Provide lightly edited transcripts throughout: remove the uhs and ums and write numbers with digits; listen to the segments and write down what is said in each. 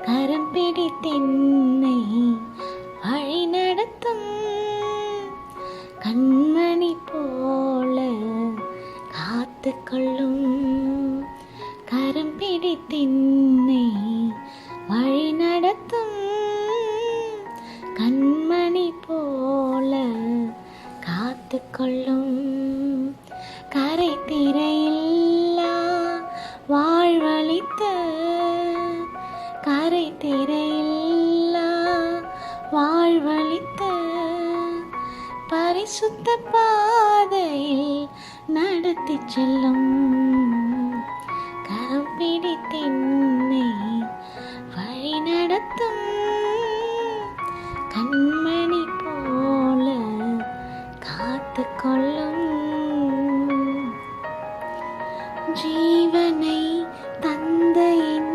கரம் பிடித்தென்னை வழி நடத்தும் கண்மணி போல காத்து கொள்ளும். கரம் பிடித்தென்னை வழி நடத்தும் கண்மணி போல காத்து கொள்ளும். கரை திரையில்லா வாழ்வழித்த கரை திரையில்லா வாழ்வழித்த பரிசுத்த பாதையில் நடத்தி செல்லும். கரம் பிடித்தென்னை வழி நடத்தும் கண்மணி போல காத்து கொள்ளும். ஜீவனை தந்தையின்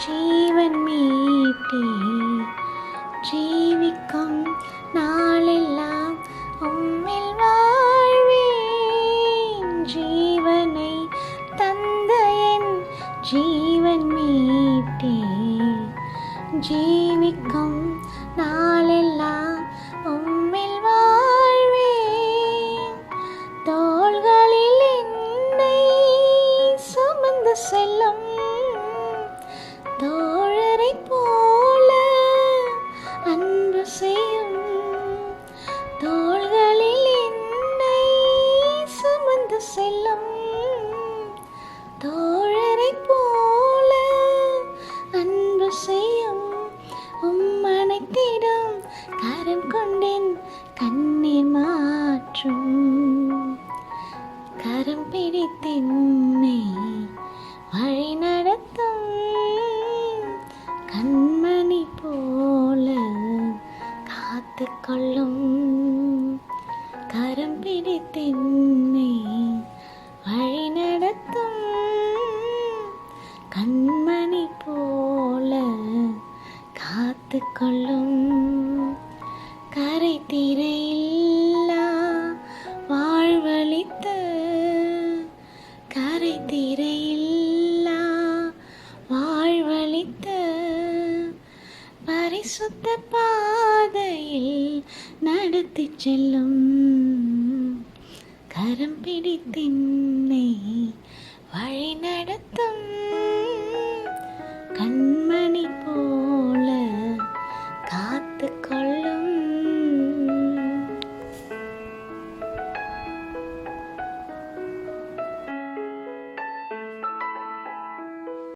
ஜீவன் மீட்டே ஜீவிக்கும் நாளெல்லாம் உம்மில் வாழ்வேன். ஜீவனை தந்தையின் ஜீவன் மீட்டே ஜீவிக்கும் நாளெல்லாம் உம்மில் வாழ்வேன். தோள்களில் என்னை சுமந்து செல்லும் தோழரை போல அன்பு செய்யும். தோள்களில் என்னை சுமந்து செல்லும் தோழரை போல அன்பு செய்யும். உம்மனைத்திடம் கரம் கொண்டேன் கண்ணீர் மாற்றும். கரம் பிடித்தென்னை வழி நடத்தும் கண்மணி போல காத்து கொள்ளும். கரம் பிடித்தென்னை வழி நடத்தும் கண்மணி போல காத்து கொள்ளும். கரை திரையில்லா வாழ்வழித்த கரை திரையில்லா வாழ்வழித்த பரிசுத்த பாதையில் நடத்தி செல்லும். கரம் பிடித்தென்னை வழி நடத்தும்